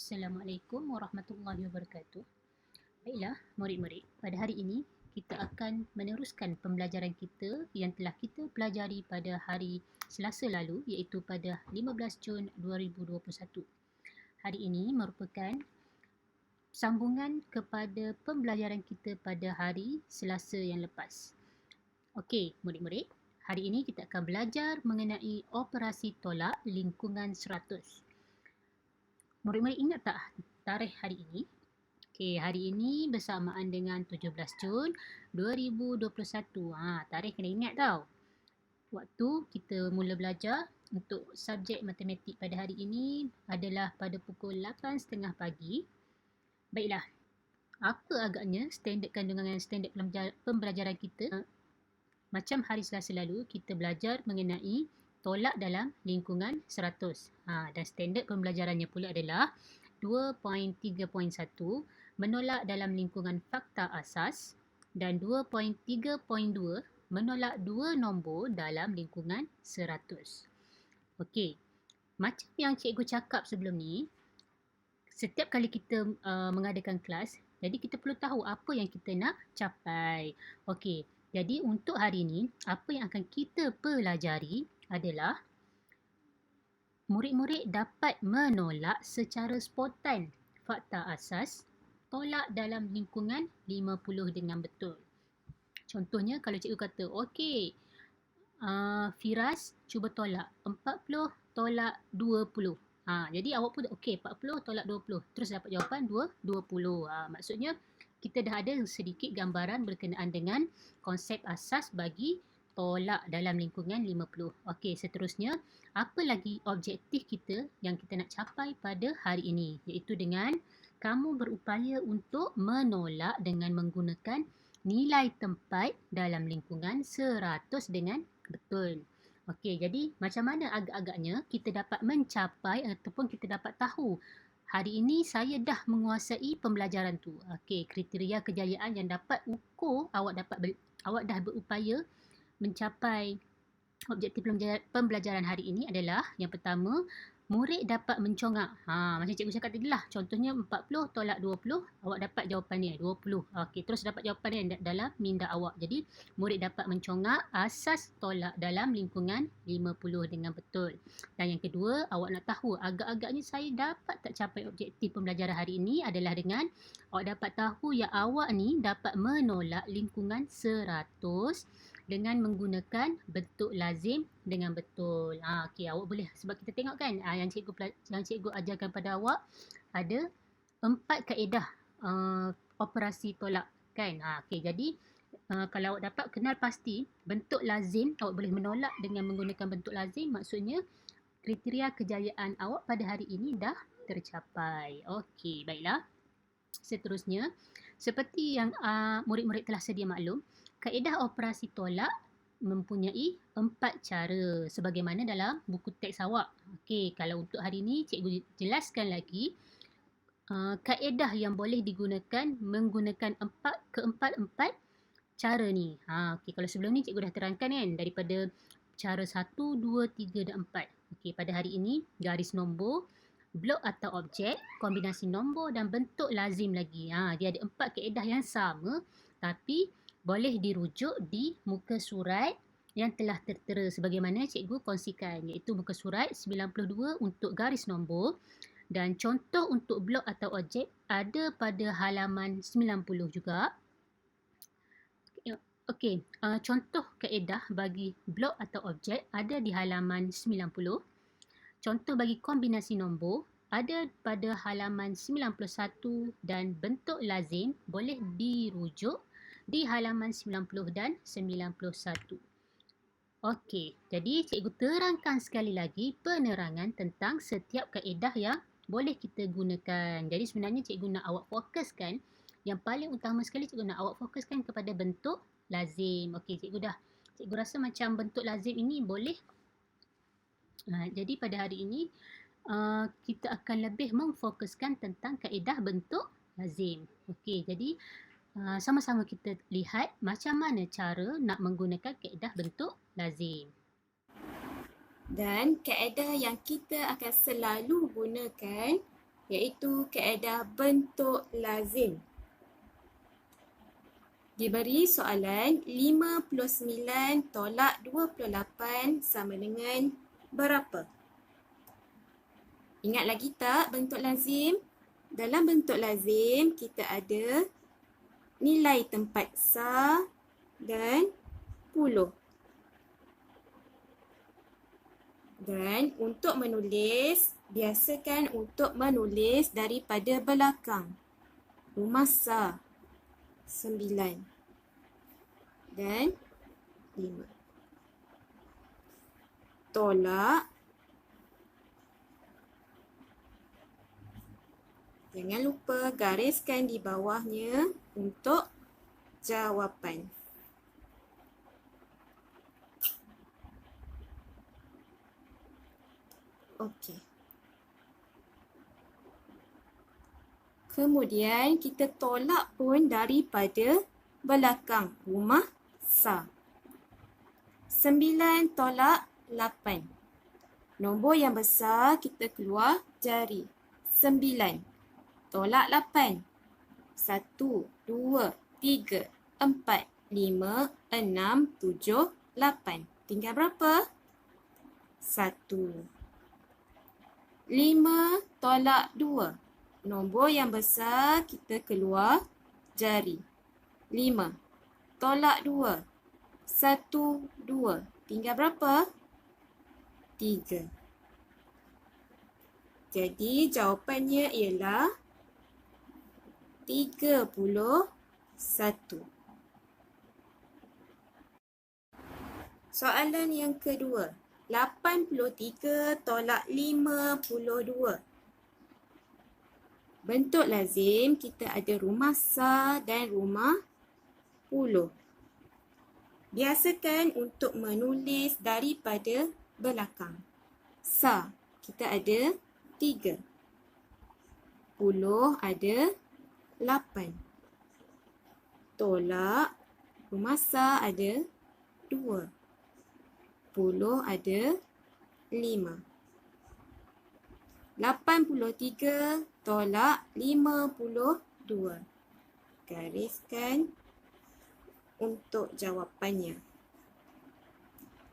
Assalamualaikum warahmatullahi wabarakatuh. Baiklah, murid-murid, pada hari ini kita akan meneruskan pembelajaran kita yang telah kita pelajari pada hari Selasa lalu, iaitu pada 15 Jun 2021. Hari ini merupakan sambungan kepada pembelajaran kita pada hari Selasa yang lepas. Okey, murid-murid, hari ini kita akan belajar mengenai operasi tolak lingkungan 100. Murid-murid ingat tak tarikh hari ini? Okey, hari ini bersamaan dengan 17 Jun 2021. Tarikh kena ingat tau. Waktu kita mula belajar untuk subjek matematik pada hari ini adalah pada pukul 8.30 pagi. Baiklah, apa agaknya standard kandungan dan standard pembelajaran kita? Macam hari Selasa lalu, kita belajar mengenai tolak dalam lingkungan 100. Dan standard pembelajarannya pula adalah 2.3.1 menolak dalam lingkungan fakta asas dan 2.3.2 menolak dua nombor dalam lingkungan 100. Okey, macam yang cikgu cakap sebelum ni, setiap kali kita mengadakan kelas, jadi kita perlu tahu apa yang kita nak capai. Okey, jadi untuk hari ini, apa yang akan kita pelajari adalah murid-murid dapat menolak secara spontan fakta asas tolak dalam lingkungan 50 dengan betul. Contohnya kalau cikgu kata, okey, Firas cuba tolak 40 tolak 20. Jadi awak pun okey 40 tolak 20. Terus dapat jawapan 20. Maksudnya kita dah ada sedikit gambaran berkenaan dengan konsep asas bagi tolak dalam lingkungan 50. Okey, seterusnya apa lagi objektif kita yang kita nak capai pada hari ini, iaitu dengan kamu berupaya untuk menolak dengan menggunakan nilai tempat dalam lingkungan 100 dengan betul. Okey, jadi macam mana agak-agaknya kita dapat mencapai ataupun kita dapat tahu hari ini saya dah menguasai pembelajaran tu. Okey, kriteria kejayaan yang dapat ukur awak dah berupaya mencapai objektif pembelajaran hari ini adalah yang pertama, murid dapat mencongak. Macam cikgu cakap tadi lah. Contohnya 40 tolak 20, awak dapat jawapan ni 20. Okey, terus dapat jawapan ni dalam minda awak. Jadi, murid dapat mencongak asas tolak dalam lingkungan 50 dengan betul. Dan yang kedua, awak nak tahu agak-agaknya saya dapat tak capai objektif pembelajaran hari ini adalah dengan awak dapat tahu yang awak ni dapat menolak lingkungan 100 dengan menggunakan bentuk lazim dengan betul. Okey, awak boleh, sebab kita tengok kan yang cikgu ajarkan pada awak ada 4 kaedah operasi tolak kan. Okey, jadi kalau awak dapat kenal pasti bentuk lazim, awak boleh menolak dengan menggunakan bentuk lazim, maksudnya kriteria kejayaan awak pada hari ini dah tercapai. Okey, baiklah. Seterusnya, seperti yang murid-murid telah sedia maklum, kaedah operasi tolak mempunyai 4 cara sebagaimana dalam buku teks awak. Okey, kalau untuk hari ini cikgu jelaskan lagi kaedah yang boleh digunakan menggunakan keempat cara ni. Okey, kalau sebelum ni cikgu dah terangkan kan daripada cara 1, 2, 3 dan 4. Okey, pada hari ini garis nombor, blok atau objek, kombinasi nombor dan bentuk lazim lagi. Dia ada 4 kaedah yang sama tapi boleh dirujuk di muka surat yang telah tertera sebagaimana cikgu kongsikan, iaitu muka surat 92 untuk garis nombor dan contoh untuk blok atau objek ada pada halaman 90 juga. Okey, contoh kaedah bagi blok atau objek ada di halaman 90. Contoh bagi kombinasi nombor ada pada halaman 91 dan bentuk lazim boleh dirujuk di halaman 90 dan 91. Okey, jadi cikgu terangkan sekali lagi penerangan tentang setiap kaedah yang boleh kita gunakan. Jadi sebenarnya cikgu nak awak fokuskan, yang paling utama sekali cikgu nak awak fokuskan kepada bentuk lazim. Okey, cikgu rasa macam bentuk lazim ini boleh. Jadi pada hari ini kita akan lebih memfokuskan tentang kaedah bentuk lazim. Okey, jadi sama-sama kita lihat macam mana cara nak menggunakan kaedah bentuk lazim. Dan kaedah yang kita akan selalu gunakan iaitu kaedah bentuk lazim. Diberi soalan 59 tolak 28 sama dengan berapa? Ingat lagi tak bentuk lazim? Dalam bentuk lazim kita ada nilai tempat sa dan puluh. Dan untuk menulis, biasakan untuk menulis daripada belakang. Rumah sa 9 dan 5. Tolak. Jangan lupa gariskan di bawahnya untuk jawapan. Okey. Kemudian kita tolak pun daripada belakang rumah sa. 9 tolak 8. Nombor yang besar kita keluar jari. 9 tolak 8. 1, 2, 3, 4, 5, 6, 7, 8. Tinggal berapa? 1. 5 tolak 2. Nombor yang besar kita keluar jari. 5 tolak 2. 1, 2. Tinggal berapa? 3. Jadi jawapannya ialah 31. Soalan yang kedua. 83 tolak 52. Bentuk lazim kita ada rumah sa dan rumah puluh. Biasakan untuk menulis daripada belakang. Sa kita ada 3. Puluh ada 8. Tolak rumah sa ada 2. Puluh ada 5. 83 tolak 52. Gariskan untuk jawapannya.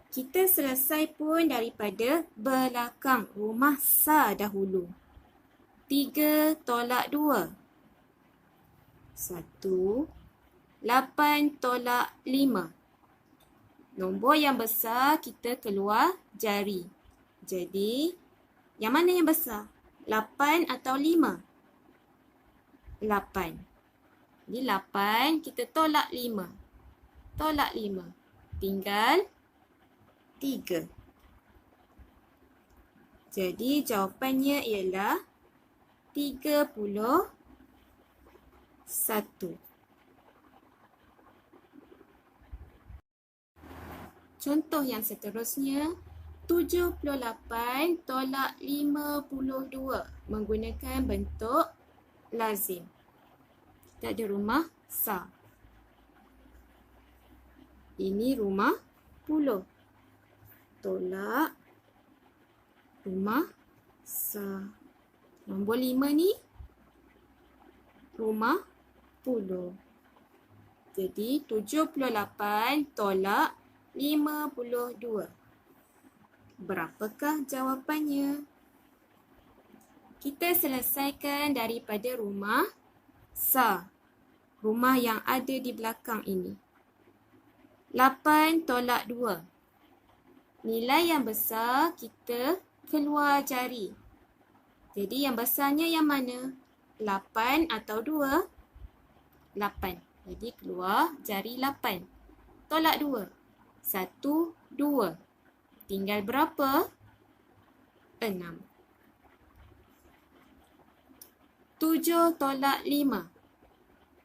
Kita selesai pun daripada belakang rumah sa dahulu. 3 tolak 2. 1. 8 tolak 5. Nombor yang besar kita keluar jari. Jadi, yang mana yang besar? 8 atau 5? 8. Jadi 8 kita tolak 5. Tolak 5. Tinggal 3. Jadi jawapannya ialah 31. Contoh yang seterusnya, 78 tolak 52 menggunakan bentuk lazim. Kita ada rumah sa. Ini rumah puluh. Tolak rumah sa. Nombor 5 ni rumah puluh. Jadi 78 tolak 52. Berapakah jawapannya? Kita selesaikan daripada rumah sa. Rumah yang ada di belakang ini. 8 tolak 2. Nilai yang besar kita keluar jari. Jadi yang besarnya yang mana? 8 atau 2? 8. Jadi keluar jari 8. Tolak 2. 1, 2. Tinggal berapa? 6. 7 tolak 5.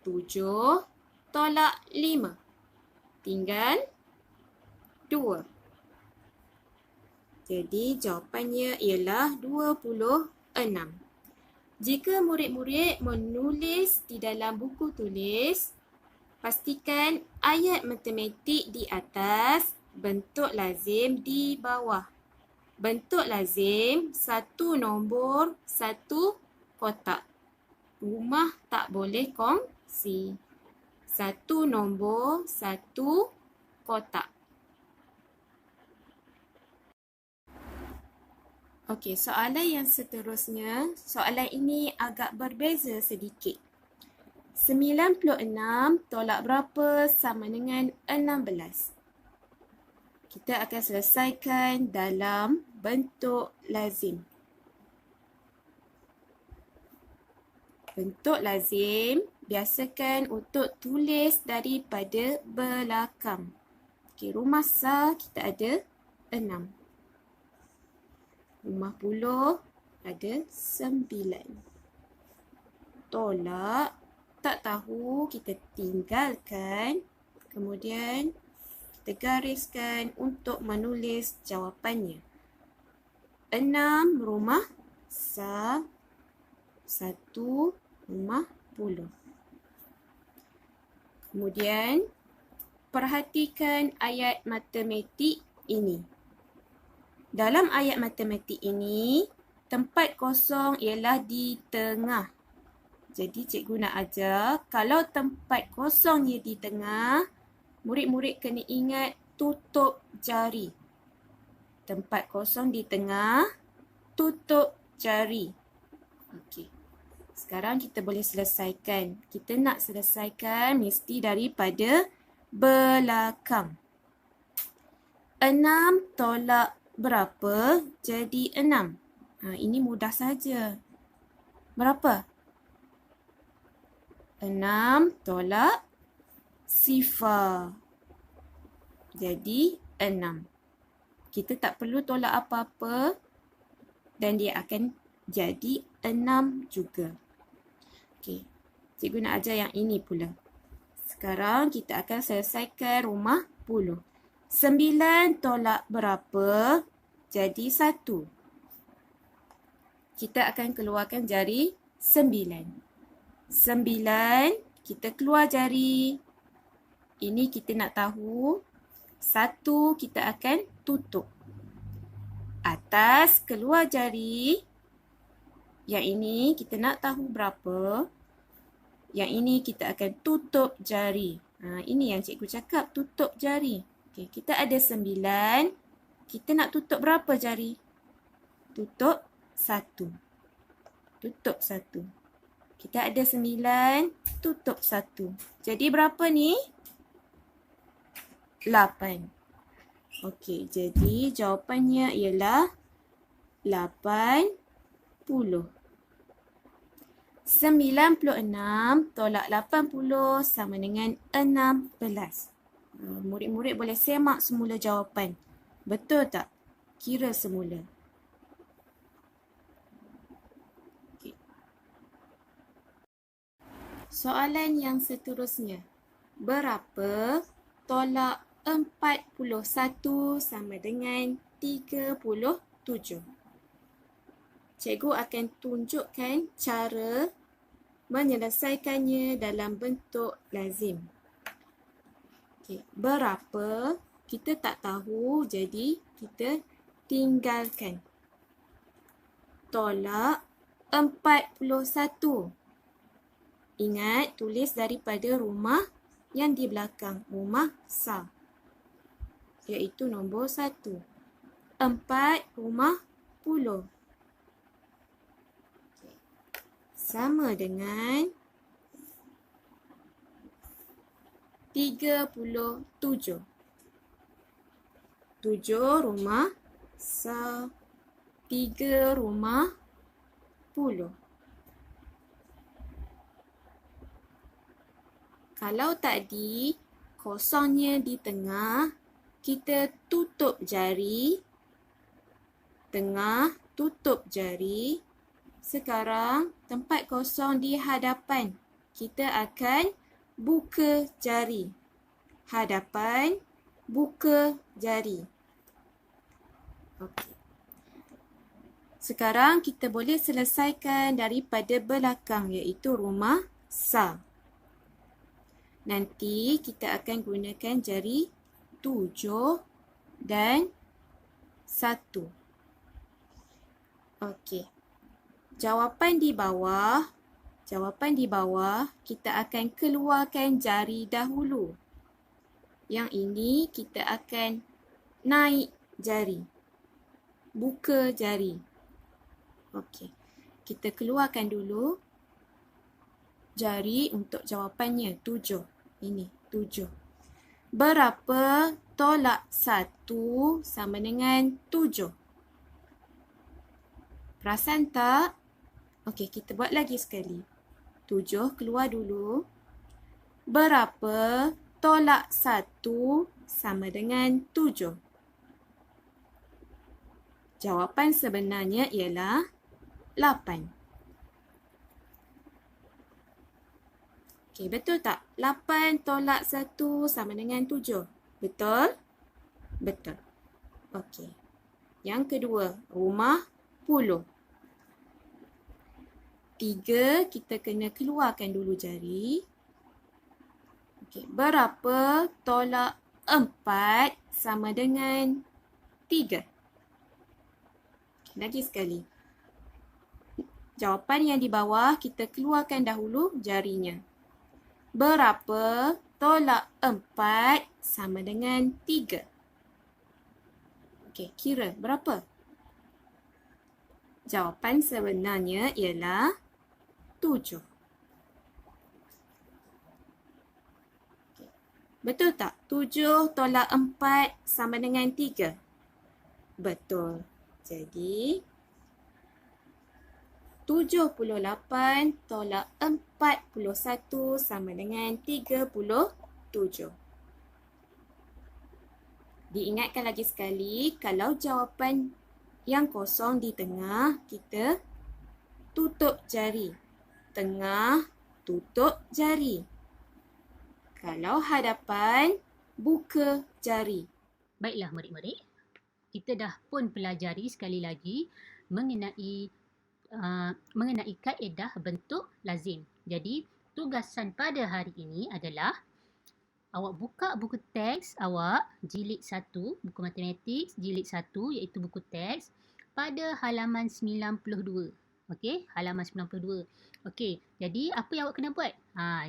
7 tolak 5. Tinggal 2. Jadi jawapannya ialah 26. Jika murid-murid menulis di dalam buku tulis, pastikan ayat matematik di atas, bentuk lazim di bawah. Bentuk lazim, satu nombor, satu kotak. Rumah tak boleh kongsi. 1 nombor, 1 kotak. Okey, soalan yang seterusnya. Soalan ini agak berbeza sedikit. 96 tolak berapa sama dengan 16? Kita akan selesaikan dalam bentuk lazim. Bentuk lazim biasakan untuk tulis daripada belakang. Okey, rumah Sa kita ada 6. Rumah Puluh ada 9. Tolak, tak tahu, kita tinggalkan. Kemudian kita gariskan untuk menulis jawapannya. 6 rumah Sa, 1 rumah Puluh. Kemudian perhatikan ayat matematik ini. Dalam ayat matematik ini, tempat kosong ialah di tengah. Jadi cikgu nak ajar, kalau tempat kosongnya di tengah, murid-murid kena ingat tutup jari. Tempat kosong di tengah, tutup jari. Okey. Sekarang kita boleh selesaikan. Kita nak selesaikan mesti daripada belakang. 6 tolak berapa jadi 6? Ini mudah saja. Berapa? 6 tolak 0. Jadi 6. Kita tak perlu tolak apa-apa dan dia akan jadi 6 juga. Okey. Cikgu nak ajar yang ini pula. Sekarang kita akan selesaikan rumah Puluh. 9 tolak berapa jadi 1? Kita akan keluarkan jari 9. 9, kita keluar jari. Ini kita nak tahu. 1 kita akan tutup. Atas keluar jari. Yang ini kita nak tahu berapa. Yang ini kita akan tutup jari. Ini yang cikgu cakap, tutup jari. Okey, kita ada 9. Kita nak tutup berapa jari? Tutup 1. Tutup 1. Kita ada 9, tutup 1. Jadi berapa ni? 8. Okey, jadi jawapannya ialah 80. 96 tolak 80 sama dengan 16. Murid-murid boleh semak semula jawapan. Betul tak? Kira semula. Okay. Soalan yang seterusnya. Berapa tolak 41 sama dengan 37? Cikgu akan tunjukkan cara menyelesaikannya dalam bentuk lazim. Okay. Berapa? Kita tak tahu, jadi kita tinggalkan. Tolak 41. Ingat, tulis daripada rumah yang di belakang. Rumah Sa. Iaitu nombor 1. 4 rumah Puluh. Sama dengan 37. 7 rumah Sa, 3 rumah Puluh. Kalau tadi kosongnya di tengah, kita tutup jari. Tengah, tutup jari. Sekarang tempat kosong di hadapan. Kita akan buka jari. Hadapan, buka jari. Okey. Sekarang kita boleh selesaikan daripada belakang, iaitu rumah Sa. Nanti kita akan gunakan jari 7 dan 1. Okey. Jawapan di bawah kita akan keluarkan jari dahulu. Yang ini kita akan naik jari. Buka jari. Okey. Kita keluarkan dulu jari untuk jawapannya. 7. Ini 7. Berapa tolak 1 sama dengan 7? Perasan tak? Okey, kita buat lagi sekali. 7 keluar dulu. Berapa tolak 1 sama dengan 7? Jawapan sebenarnya ialah 8. Okey, betul tak? 8 tolak 1 sama dengan 7. Betul? Betul. Okey. Yang kedua, rumah puluh. 3, kita kena keluarkan dulu jari. Okey, berapa tolak 4 sama dengan 3? Lagi sekali. Jawapan yang di bawah, kita keluarkan dahulu jarinya. Berapa tolak 4 sama dengan 3? Okey, kira berapa? Jawapan sebenarnya ialah 7. Okay. Betul tak? 7 tolak 4 sama dengan 3. Betul. Jadi, 78 tolak 41 sama dengan 37. Diingatkan lagi sekali, kalau jawapan yang kosong di tengah, kita tutup jari. Tengah, tutup jari. Kalau hadapan, buka jari. Baiklah murid-murid, kita dah pun pelajari sekali lagi mengenai kaedah bentuk lazim. Jadi, tugasan pada hari ini adalah awak buka buku teks awak jilid 1, buku matematik jilid 1 iaitu buku teks pada halaman 92. Okey, halaman 92. Okey, jadi apa yang awak kena buat?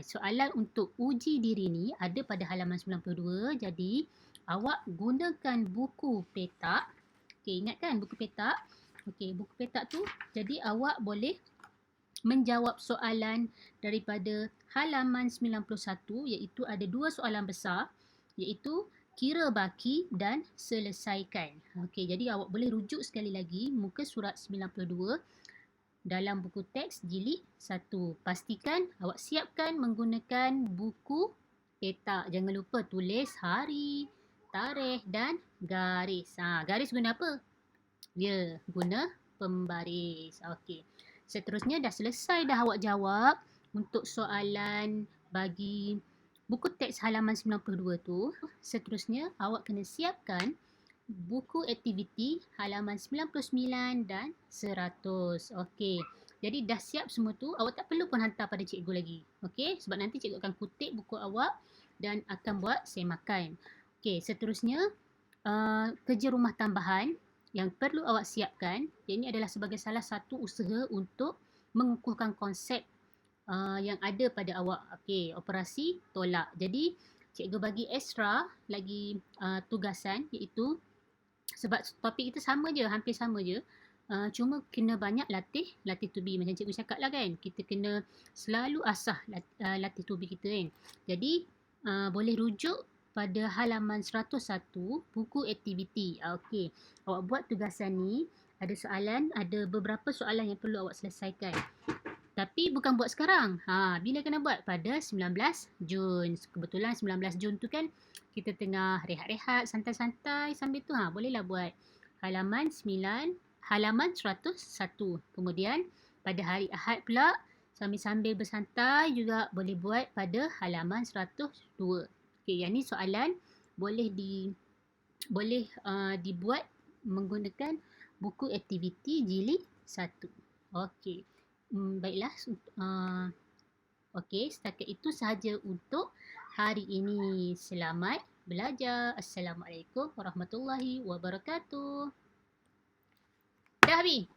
Soalan untuk uji diri ni ada pada halaman 92. Jadi, awak gunakan buku petak. Okey, ingat kan buku petak? Okey, buku petak tu jadi awak boleh menjawab soalan daripada halaman 91 iaitu ada dua soalan besar iaitu kira baki dan selesaikan. Okey, jadi awak boleh rujuk sekali lagi muka surat 92 dalam buku teks jilid 1. Pastikan awak siapkan menggunakan buku petak. Jangan lupa tulis hari, tarikh dan garis. Garis guna apa? Ya, guna pembaris. Okey. Seterusnya dah selesai dah awak jawab untuk soalan bagi buku teks halaman 92 tu. Seterusnya awak kena siapkan buku aktiviti halaman 99 dan 100. Okey. Jadi dah siap semua tu, awak tak perlu pun hantar pada cikgu lagi. Okey, sebab nanti cikgu akan kutip buku awak dan akan buat semakan. Okey, seterusnya kerja rumah tambahan yang perlu awak siapkan. Ini adalah sebagai salah satu usaha untuk mengukuhkan konsep yang ada pada awak. Okey, operasi tolak. Jadi cikgu bagi extra lagi tugasan iaitu sebab topik kita sama je, hampir sama je. Cuma kena banyak latih to be macam cikgu cakap lah kan. Kita kena selalu asah latih to be kita kan. Jadi boleh rujuk pada halaman 101 buku aktiviti. Okey, awak buat tugasan ni, ada beberapa soalan yang perlu awak selesaikan. Tapi bukan buat sekarang. Bila kena buat? Pada 19 Jun. Kebetulan 19 Jun tu kan kita tengah rehat-rehat, santai-santai sambil tu bolehlah buat halaman 101. Kemudian pada hari Ahad pula sambil-sambil bersantai juga boleh buat pada halaman 102. Okey, yang ni soalan boleh dibuat menggunakan buku aktiviti jilid 1. Okey. Baiklah. Okey, setakat itu sahaja untuk hari ini. Selamat belajar. Assalamualaikum warahmatullahi wabarakatuh. Dah habis.